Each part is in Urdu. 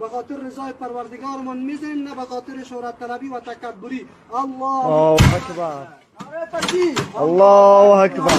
بخاطر رضای پروردگارمان میزنیم، نه بخاطر شهرت طلبی و تکبری. الله اکبر، الله اکبر.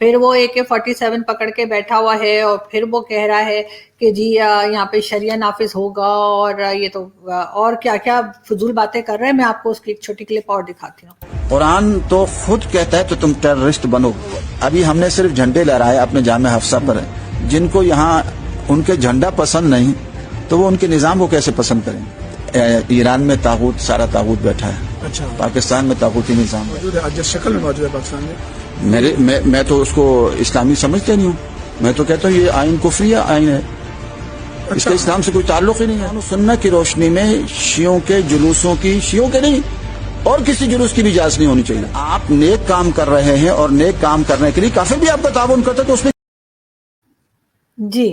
پھر وہ AK-47 پکڑ کے بیٹھا ہوا ہے اور پھر وہ کہہ رہا ہے کہ جی یہاں پہ شریعہ نافذ ہوگا اور یہ تو اور کیا کیا فضول باتیں کر رہے ہیں. میں آپ کو اس کی ایک چھوٹی کلپ اور دکھاتی ہوں. قرآن تو خود کہتا ہے تو تم ٹیررسٹ بنو. ابھی ہم نے صرف جھنڈے لہرائے اپنے جامع حفصہ پر. جن کو یہاں ان کے جھنڈا پسند نہیں تو وہ ان کے نظام کو کیسے پسند کریں. ایران میں طاغوت سارا طاغوت بیٹھا ہے. اچھا. پاکستان میں طاغوتی نظام موجود ہے, جس شکل میں موجود ہے پاکستان میں. میں تو اس کو اسلامی سمجھتے نہیں ہوں. میں تو کہتا ہوں یہ آئین کفری آئین ہے. اس کا اسلام سے کوئی تعلق ہی نہیں ہے. سنت کی روشنی میں شیعوں کے جلوسوں کی, شیعوں کے نہیں اور کسی جلوس کی بھی اجازت نہیں ہونی چاہیے. آپ نیک کام کر رہے ہیں اور نیک کام کرنے کے لیے کافر بھی آپ کا تعاون کرتا ہے تو اس میں جی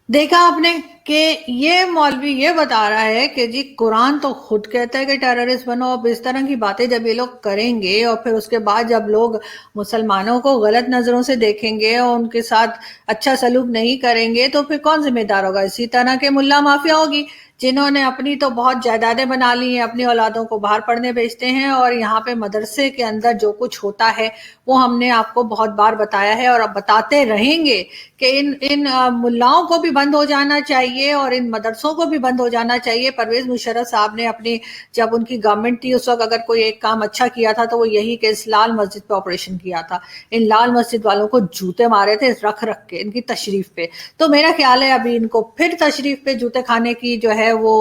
دیکھا آپ نے کہ یہ مولوی یہ بتا رہا ہے کہ جی قرآن تو خود کہتا ہے کہ ٹیررسٹ بنو. اب اس طرح کی باتیں جب یہ لوگ کریں گے اور پھر اس کے بعد جب لوگ مسلمانوں کو غلط نظروں سے دیکھیں گے اور ان کے ساتھ اچھا سلوک نہیں کریں گے تو پھر کون ذمہ دار ہوگا. اسی طرح کے ملا مافیا ہوگی جنہوں نے اپنی تو بہت جائیدادیں بنا لی ہیں, اپنی اولادوں کو باہر پڑھنے بھیجتے ہیں اور یہاں پہ مدرسے کے اندر جو کچھ ہوتا ہے وہ ہم نے آپ کو بہت بار بتایا ہے اور اب بتاتے رہیں گے کہ ان ملاؤں کو بھی بند ہو جانا چاہیے اور ان مدرسوں کو بھی بند ہو جانا چاہیے. پرویز مشرف صاحب نے اپنی جب ان کی گورنمنٹ تھی اس وقت اگر کوئی ایک کام اچھا کیا تھا تو وہ یہی کہ اس لال مسجد پہ آپریشن کیا تھا. ان لال مسجد والوں کو جوتے مارے تھے رکھ کے ان کی تشریف پہ. تو میرا خیال ہے ابھی ان کو پھر تشریف پہ جوتے کھانے کی جو ہے وہ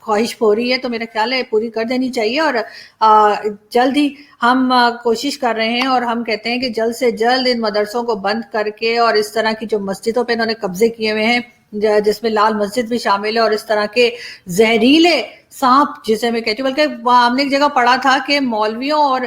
خواہش ہو رہی ہے, تو میرا خیال ہے پوری کر دینی چاہیے. اور جلد ہی ہم کوشش کر رہے ہیں اور ہم کہتے ہیں کہ جلد سے جلد ان مدرسوں کو بند کر کے اور اس طرح کی جو مسجدوں پہ انہوں نے قبضے کیے ہوئے ہیں جس میں لال مسجد بھی شامل ہے اور اس طرح کے زہریلے سانپ جسے میں کہتی ہوں, بلکہ ہم نے ایک جگہ پڑھا تھا کہ مولویوں اور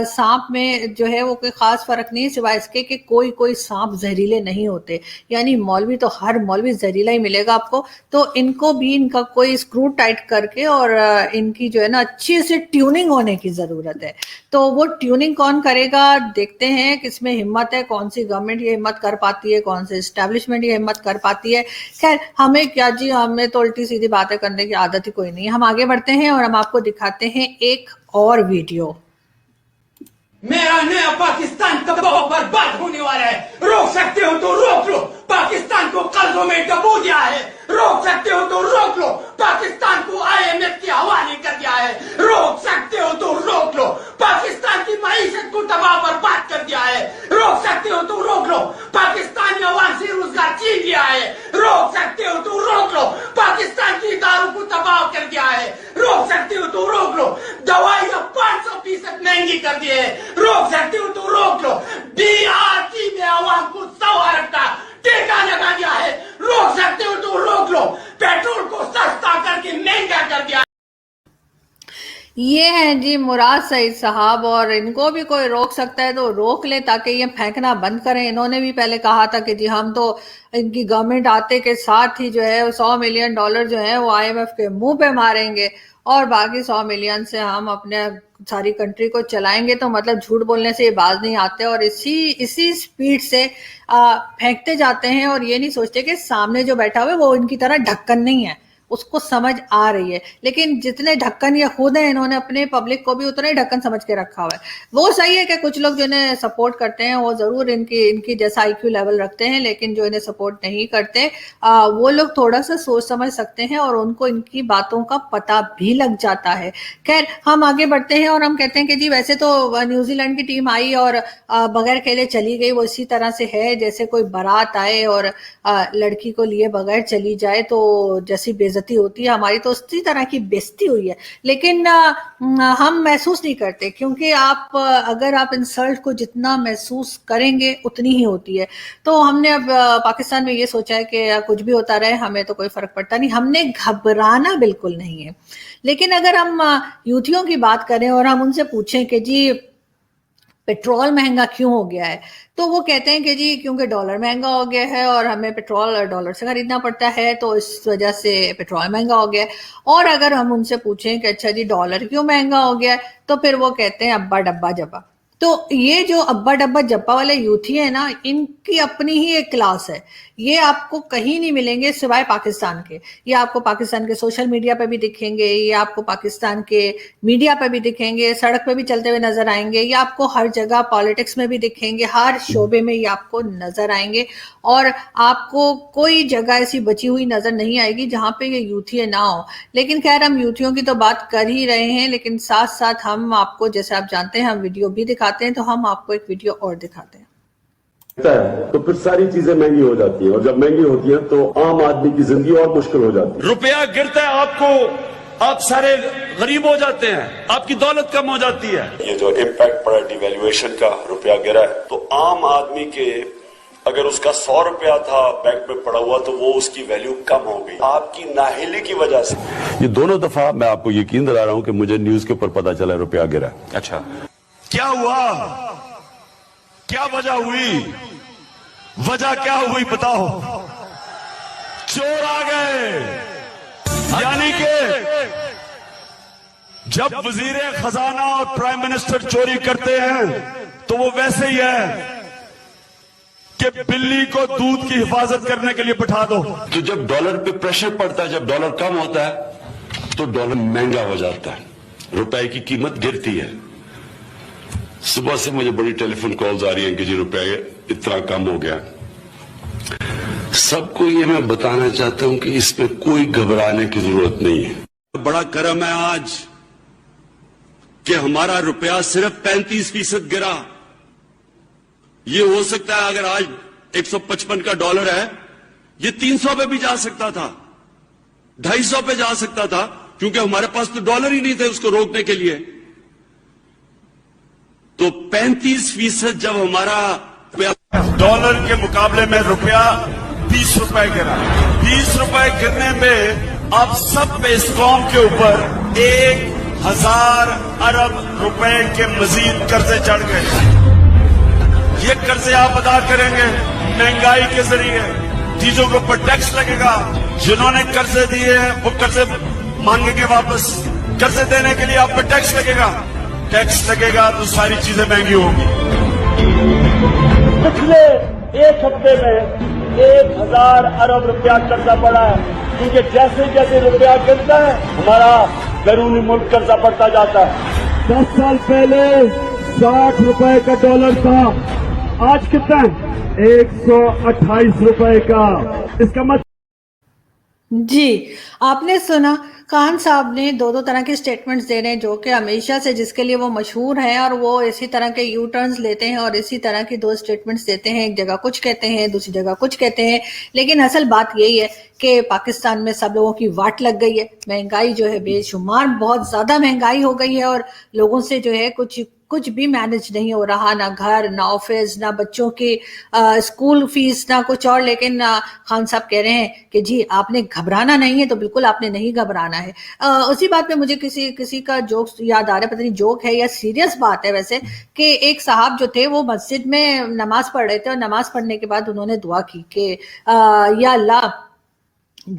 سانپ میں جو ہے وہ کوئی خاص فرق نہیں سوائے اس کے کہ کوئی سانپ زہریلے نہیں ہوتے. یعنی مولوی تو ہر مولوی زہریلا ہی ملے گا آپ کو. تو ان کو بھی ان کا کوئی اسکرو ٹائٹ کر کے اور ان کی جو ہے نا اچھی سے ٹیوننگ ہونے کی ضرورت ہے. تو وہ ٹیوننگ کون کرے گا دیکھتے ہیں کس میں ہمت ہے, کون سی گورنمنٹ یہ ہمت کر پاتی ہے, کون سی اسٹیبلشمنٹ یہ ہمت کر پاتی ہے. خیر ہمیں کیا جی, ہمیں تو الٹی سیدھی باتیں کرنے کی عادت ہی کوئی نہیں. ہم آگے بڑھتے ہیں اور ہم آپ کو دکھاتے ہیں ایک اور ویڈیو. میرا نیا پاکستان کب برباد ہونے والا ہے. روک سکتے ہو تو روک لو. پاکستان کو قرضوں میں ڈبو دیا ہے. روک سکتے ہو تو روک لو. پاکستان کو IMF کے حوالے کر دیا ہے. روک سکتے ہو تو روک لو. پاکستان کی معیشت کو تباہ برباد کر دیا ہے. روک سکتے ہو تو روک لو. پاکستانی عوام سے روزگار چھین لیا ہے. روک سکتے ہو تو روک لو. پاکستان کی اداروں کو تباہ کر دیا ہے. روک سکتے ہو تو روک لو. دوائیاں 500% مہنگی کر دی ہے. روک سکتے ہو تو روک لو. BRT میں عوام کو 100 ارب کا ٹیکہ لگا دیا ہے. روک سکتے ہو تو روک لو. پیٹرول کو سستا کر کے مہنگا کر دیا. یہ ہیں جی مراد سعید صاحب, اور ان کو بھی کوئی روک سکتا ہے تو روک لے تاکہ یہ پھینکنا بند کریں. انہوں نے بھی پہلے کہا تھا کہ جی ہم تو ان کی گورنمنٹ آتے کے ساتھ ہی جو ہے $100 ملین جو ہے وہ IMF کے منہ پہ ماریں گے اور باقی 100 ملین سے ہم اپنے ساری کنٹری کو چلائیں گے. تو مطلب جھوٹ بولنے سے یہ باز نہیں آتے اور اسی سپیڈ سے پھینکتے جاتے ہیں اور یہ نہیں سوچتے کہ سامنے جو بیٹھا ہوا ہے وہ ان کی طرح ڈھکن نہیں ہے, اس کو سمجھ آ رہی ہے. لیکن جتنے ڈھکن یہ خود ہیں انہوں نے اپنے پبلک کو بھی اتنا ہی ڈھکن سمجھ کے رکھا ہوا ہے. وہ صحیح ہے کہ کچھ لوگ جو انہیں سپورٹ کرتے ہیں وہ ضرور ان کی جیسا IQ لیول رکھتے ہیں, لیکن جو انہیں سپورٹ نہیں کرتے وہ لوگ تھوڑا سا سوچ سمجھ سکتے ہیں اور ان کو ان کی باتوں کا پتہ بھی لگ جاتا ہے. خیر ہم آگے بڑھتے ہیں اور ہم کہتے ہیں کہ جی ویسے تو نیوزی لینڈ کی ٹیم آئی اور بغیر کھیلے چلی گئی. وہ اسی طرح سے ہے جیسے کوئی بارات آئے اور لڑکی کو لیے بغیر چلی جائے تو جیسی بےعزتی ہوتی ہے ہماری, تو اسی طرح کی بےزتی ہوئی ہے. لیکن ہم محسوس نہیں کرتے کیونکہ اگر آپ انسلٹ کو جتنا محسوس کریں گے اتنی ہی ہوتی ہے. تو ہم نے اب پاکستان میں یہ سوچا ہے کہ کچھ بھی ہوتا رہے ہمیں تو کوئی فرق پڑتا نہیں, ہم نے گھبرانا بالکل نہیں ہے. لیکن اگر ہم یوتھیوں کی بات کریں اور ہم ان سے پوچھیں کہ جی پیٹرول مہنگا کیوں ہو گیا ہے, تو وہ کہتے ہیں کہ جی کیونکہ ڈالر مہنگا ہو گیا ہے اور ہمیں پیٹرول ڈالر سے خریدنا پڑتا ہے تو اس وجہ سے پیٹرول مہنگا ہو گیا ہے. اور اگر ہم ان سے پوچھیں کہ اچھا جی ڈالر کیوں مہنگا ہو گیا ہے, تو پھر وہ کہتے ہیں ابا ڈبا جبا. تو یہ جو ابا ڈبا جپا والے یوتھی ہیں نا، ان کی اپنی ہی ایک کلاس ہے. یہ آپ کو کہیں نہیں ملیں گے سوائے پاکستان کے. یہ آپ کو پاکستان کے سوشل میڈیا پہ بھی دکھیں گے، یہ آپ کو پاکستان کے میڈیا پہ بھی دکھیں گے، سڑک پہ بھی چلتے ہوئے نظر آئیں گے، یہ آپ کو ہر جگہ پالیٹکس میں بھی دکھیں گے، ہر شعبے میں یہ آپ کو نظر آئیں گے. اور آپ کو کوئی جگہ ایسی بچی ہوئی نظر نہیں آئے گی جہاں پہ یہ یوتھی نہ ہو. لیکن خیر ہم یوتھیوں کی تو بات کر ہی رہے ہیں، لیکن ساتھ ساتھ ہم آپ کو، جیسے آپ جانتے ہیں، ہم ویڈیو بھی دکھاتے ہیں، تو ہم آپ کو ایک ویڈیو اور دکھاتے ہیں. تو پھر ساری چیزیں مہنگی ہو جاتی ہیں، اور جب مہنگی ہوتی ہیں تو عام آدمی کی زندگی اور مشکل ہو جاتی ہے. روپیہ گرتا ہے آپ کو، آپ سارے غریب ہو جاتے ہیں، آپ کی دولت کم ہو جاتی ہے. یہ جو امپیکٹ پڑا ڈی ویلیویشن کا، روپیہ گرا ہے، تو عام آدمی کے اگر اس کا 100 روپیہ تھا بینک میں پڑا ہوا تو وہ اس کی ویلیو کم ہو گئی آپ کی نااہلی کی وجہ سے. یہ دونوں دفعہ میں آپ کو یقین دلا رہا ہوں کہ مجھے نیوز کے اوپر پتا چلا روپیہ گرا. اچھا کیا ہوا؟ کیا وجہ ہوئی؟ وجہ کیا ہوئی بتاؤ؟ چور آ گئے. یعنی کہ جب وزیر خزانہ اور پرائم منسٹر چوری کرتے ہیں تو وہ ویسے ہی ہے کہ بلی کو دودھ کی حفاظت کرنے کے لیے بٹھا دو. تو جب ڈالر پہ پریشر پڑتا ہے، جب ڈالر کم ہوتا ہے تو ڈالر مہنگا ہو جاتا ہے، روپے کی قیمت گرتی ہے. صبح سے مجھے بڑی ٹیلی فون کالز آ رہی ہیں کہ جی روپے اتنا کم ہو گیا. سب کو یہ میں بتانا چاہتا ہوں کہ اس میں کوئی گھبرانے کی ضرورت نہیں ہے. بڑا کرم ہے آج کہ ہمارا روپیہ صرف 35% گرا. یہ ہو سکتا ہے اگر آج 155 کا ڈالر ہے، یہ 300 پہ بھی جا سکتا تھا، 250 پہ جا سکتا تھا، کیونکہ ہمارے پاس تو ڈالر ہی نہیں تھے اس کو روکنے کے لیے. تو 35% جب ہمارا ڈالر کے مقابلے میں روپیہ 20 روپے گرا. 20 روپے گرنے میں اب سب پہ اس قوم کے اوپر 1000 ارب روپے کے مزید قرضے چڑھ گئے. یہ قرضے آپ ادا کریں گے مہنگائی کے ذریعے. چیزوں کے اوپر ٹیکس لگے گا. جنہوں نے قرضے دیے ہیں وہ قرضے مانگیں گے واپس. قرضے دینے کے لیے آپ پہ ٹیکس لگے گا. ٹیکس لگے گا تو ساری چیزیں مہنگی ہوں گی. پچھلے ایک ہفتے میں 1000 ارب روپیہ قرضہ پڑا ہے، کیونکہ جیسے جیسے روپیہ گرتا ہے ہمارا بیرونی ملک قرضہ پڑتا جاتا ہے. 10 سال پہلے 60 روپے کا ڈالر تھا، آج کتنا ہے؟ 128 روپے کا. اس کا مطلب جی آپ نے سنا، خان صاحب نے دو طرح کی سٹیٹمنٹس دے رہے ہیں جو کہ ہمیشہ سے جس کے لیے وہ مشہور ہیں، اور وہ اسی طرح کے یو ٹرنز لیتے ہیں اور اسی طرح کی دو سٹیٹمنٹس دیتے ہیں. ایک جگہ کچھ کہتے ہیں، دوسری جگہ کچھ کہتے ہیں. لیکن اصل بات یہی ہے کہ پاکستان میں سب لوگوں کی واٹ لگ گئی ہے. مہنگائی جو ہے بے شمار بہت زیادہ مہنگائی ہو گئی ہے، اور لوگوں سے جو ہے کچھ بھی مینج نہیں ہو رہا، نہ گھر، نہ آفس، نہ بچوں کی اسکول فیس، نہ کچھ اور. لیکن خان صاحب کہہ رہے ہیں کہ جی آپ نے گھبرانا نہیں ہے. تو بالکل آپ نے نہیں گھبرانا ہے. اسی بات میں مجھے کسی کا جوک یاد آ رہا ہے، پتہ نہیں جوک ہے یا سیریس بات ہے ویسے، کہ ایک صاحب جو تھے وہ مسجد میں نماز پڑھ رہے تھے، اور نماز پڑھنے کے بعد انہوں نے دعا کی کہ یا اللہ،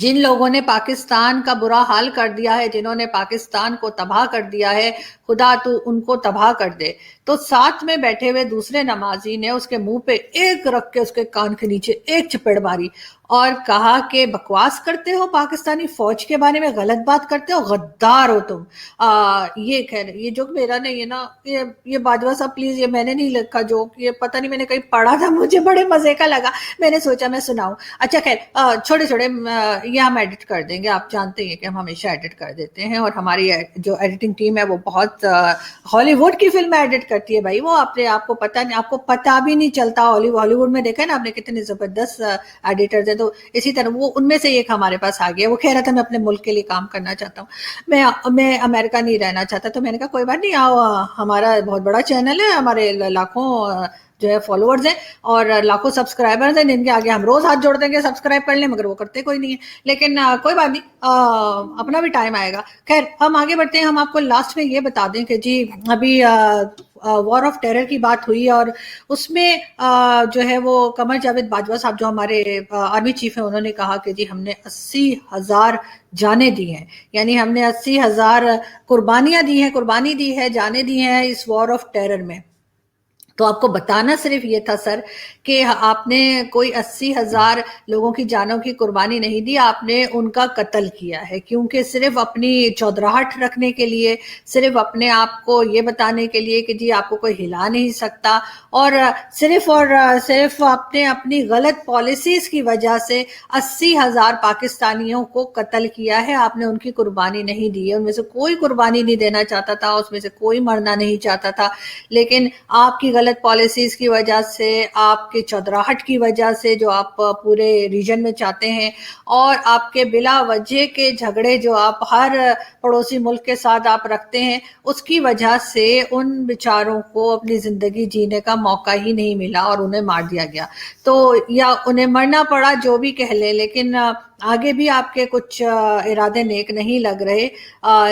جن لوگوں نے پاکستان کا برا حال کر دیا ہے، جنہوں نے پاکستان کو تباہ کر دیا ہے، خدا تو ان کو تباہ کر دے. تو ساتھ میں بیٹھے ہوئے دوسرے نمازی نے اس کے منہ پہ ایک رکھ کے اس کے کان کے نیچے ایک چپیڑ ماری اور کہا کہ بکواس کرتے ہو، پاکستانی فوج کے بارے میں غلط بات کرتے ہو، غدار ہو تم. یہ خیر یہ جوک میرا نہیں ہے نا، یہ باجوہ صاحب پلیز، یہ میں نے نہیں لکھا جوک، یہ پتہ نہیں میں نے کہیں پڑھا تھا، مجھے بڑے مزے کا لگا، میں نے سوچا میں سناؤں. اچھا خیر چھوڑے یہ ہم ایڈٹ کر دیں گے. آپ جانتے ہیں کہ ہم ہمیشہ ایڈٹ کر دیتے ہیں، اور ہماری جو ایڈیٹنگ ٹیم ہے وہ بہت ہالی ووڈ کی فلم ایڈٹ کرتی ہے بھائی. وہ آپ کو پتہ نہیں، آپ کو پتہ بھی نہیں چلتا. ہالی ووڈ میں دیکھا نا آپ نے کتنے زبردست ایڈیٹرز ہیں. تو اسی طرح وہ ان میں سے ایک ہمارے پاس آ گیا. وہ کہہ رہا تھا میں اپنے ملک کے لیے کام کرنا چاہتا ہوں، میں امریکہ نہیں رہنا چاہتا. تو میں نے کہا کوئی بات نہیں، آؤ، ہمارا بہت بڑا چینل ہے، ہمارے لاکھوں جو ہے فالوورز ہیں اور لاکھوں سبسکرائبرز ہیں، جن کے آگے ہم روز ہاتھ جوڑ دیں گے سبسکرائب کر لیں، مگر وہ کرتے کوئی نہیں ہے. لیکن کوئی بات نہیں، اپنا بھی ٹائم آئے گا. خیر ہم آگے بڑھتے ہیں. ہم آپ کو لاسٹ میں یہ بتا دیں کہ جی ابھی وار آف ٹیرر کی بات ہوئی، اور اس میں جو ہے وہ قمر جاوید باجوہ صاحب جو ہمارے آرمی چیف ہیں، انہوں نے کہا کہ جی ہم نے 80,000 جانیں دی ہیں، یعنی ہم نے 80,000 قربانی دی ہے، جانیں دی ہیں اس وار آف ٹیرر میں. تو آپ کو بتانا صرف یہ تھا سر کہ آپ نے کوئی 80,000 لوگوں کی جانوں کی قربانی نہیں دی، آپ نے ان کا قتل کیا ہے، کیونکہ صرف اپنی چودراہٹ رکھنے کے لیے، صرف اپنے آپ کو یہ بتانے کے لیے کہ جی آپ کو کوئی ہلا نہیں سکتا، اور صرف آپ نے اپنی غلط پالیسیز کی وجہ سے 80,000 پاکستانیوں کو قتل کیا ہے، آپ نے ان کی قربانی نہیں دی ہے، ان میں سے کوئی قربانی نہیں دینا چاہتا تھا، اس میں سے کوئی مرنا نہیں چاہتا تھا، لیکن آپ کی غلط پالیسیز کی وجہ سے، آپ کے چودراہٹ کی وجہ سے جو آپ پورے ریجن میں چاہتے ہیں، اور آپ کے بلا وجہ کے جھگڑے جو آپ ہر پڑوسی ملک کے ساتھ آپ رکھتے ہیں، اس کی وجہ سے ان بیچاروں کو اپنی زندگی جینے کا موقع ہی نہیں ملا اور انہیں مار دیا گیا، تو یا انہیں مرنا پڑا جو بھی کہہ لیں، لیکن آگے بھی آپ کے کچھ ارادے نیک نہیں لگ رہے،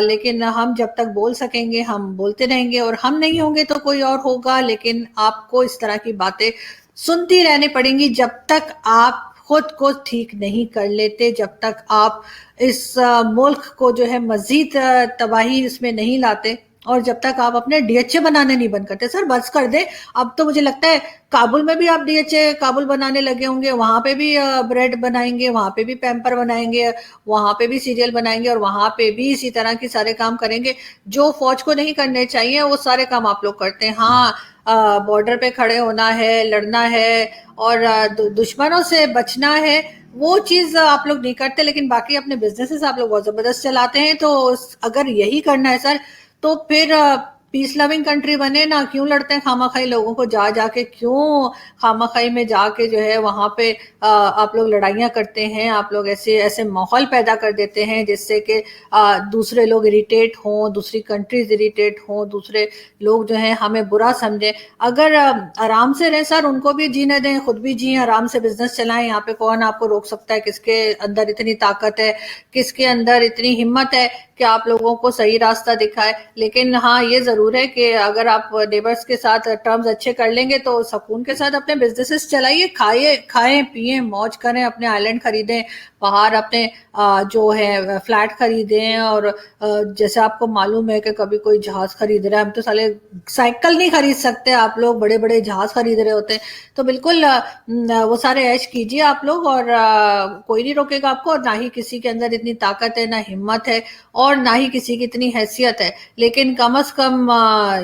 لیکن ہم جب تک بول سکیں گے ہم بولتے رہیں گے، اور ہم نہیں ہوں گے تو کوئی اور ہوگا، لیکن آپ کو اس طرح کی باتیں سنتی رہنی پڑیں گی جب تک آپ خود کو ٹھیک نہیں کر لیتے، جب تک آپ اس ملک کو جو ہے مزید تباہی اس میں نہیں لاتے، اور جب تک آپ اپنے ڈی ایچ اے بنانے نہیں بند کرتے۔ سر بس کر دیں، اب تو مجھے لگتا ہے کابل میں بھی آپ ڈی ایچ اے کابل بنانے لگے ہوں گے، وہاں پہ بھی بریڈ بنائیں گے، وہاں پہ بھی پیمپر بنائیں گے، وہاں پہ بھی سیریل بنائیں گے، اور وہاں پہ بھی اسی طرح کے سارے کام کریں گے جو فوج کو نہیں کرنے چاہیے، وہ سارے کام آپ لوگ کرتے ہیں۔ ہاں، بارڈر پہ کھڑے ہونا ہے، لڑنا ہے، اور دشمنوں سے بچنا ہے، وہ چیز آپ لوگ نہیں کرتے، لیکن باقی اپنے بزنسز آپ لوگ بہت زبردست چلاتے ہیں۔ تو اگر یہی کرنا ہے سر تو پھر پیس لونگ کنٹری بنے نا، کیوں لڑتے ہیں خامہ خواہی لوگوں کو جا کے، کیوں خامہ خواہی میں جا کے جو ہے وہاں پہ آپ لوگ لڑائیاں کرتے ہیں، آپ لوگ ایسے ماحول پیدا کر دیتے ہیں جس سے کہ دوسرے لوگ اریٹیٹ ہوں، دوسری کنٹریز اریٹیٹ ہوں، دوسرے لوگ جو ہیں ہمیں برا سمجھیں۔ اگر آرام سے رہیں سر، ان کو بھی جینے دیں، خود بھی جئیں، آرام سے بزنس چلائیں، یہاں پہ کون آپ کو روک سکتا ہے؟ کس کے اندر اتنی طاقت ہے، کس کے اندر اتنی ہمت ہے کہ آپ لوگوں کو صحیح راستہ دکھائے؟ لیکن ہاں یہ ضرور ہے کہ اگر آپ نیبرز کے ساتھ ٹرمز اچھے کر لیں گے تو سکون کے ساتھ اپنے بزنسز چلائیے، کھائیں پئیں، موج کریں، اپنے آئلینڈ خریدیں، باہر اپنے جو ہے فلیٹ خریدیں، اور جیسے آپ کو معلوم ہے کہ کبھی کوئی جہاز خرید رہا ہے، ہم تو سالے سائیکل نہیں خرید سکتے، آپ لوگ بڑے بڑے جہاز خرید رہے ہوتے ہیں، تو بالکل وہ سارے عیش کیجیے آپ لوگ، اور کوئی نہیں روکے گا آپ کو، اور نہ ہی کسی کے اندر اتنی طاقت ہے، نہ ہمت ہے، اور نہ ہی کسی کی اتنی حیثیت ہے۔ لیکن کم از کم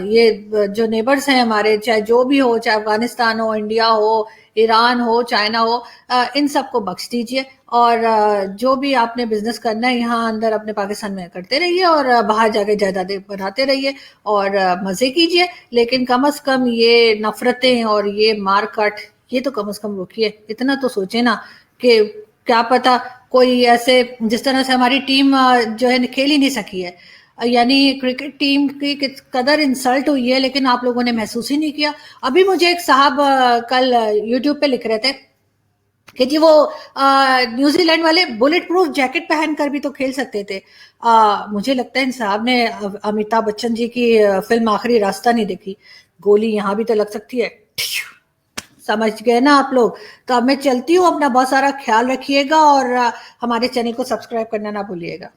یہ جو نیبرز ہیں ہمارے، چاہے جو بھی ہو، چاہے افغانستان ہو، انڈیا ہو، ایران ہو، چائنا ہو، ان سب کو بخش دیجئے، اور جو بھی آپ نے بزنس کرنا ہے یہاں اندر اپنے پاکستان میں کرتے رہیے، اور باہر جا کے جائیدادیں بناتے رہیے اور مزے کیجئے، لیکن کم از کم یہ نفرتیں اور یہ مار کاٹ یہ تو کم از کم روکیے۔ اتنا تو سوچیں نا کہ کیا پتا کوئی ایسے، جس طرح سے ہماری ٹیم جو ہے کھیل ہی نہیں سکی ہے، یعنی کرکٹ ٹیم کی قدر انسلٹ ہوئی ہے، لیکن آپ لوگوں نے محسوس ہی نہیں کیا۔ ابھی مجھے ایک صاحب کل یوٹیوب پہ لکھ رہے تھے کہ جی وہ نیوزی لینڈ والے بلٹ پروف جیکٹ پہن کر بھی تو کھیل سکتے تھے۔ مجھے لگتا ہے ان صاحب نے امیتابھ بچن جی کی فلم آخری راستہ نہیں دیکھی، گولی یہاں بھی تو لگ سکتی ہے، سمجھ گئے نا آپ لوگ؟ تو اب میں چلتی ہوں، اپنا بہت سارا خیال رکھیے گا، اور ہمارے چینل کو سبسکرائب کرنا نہ بھولیے گا۔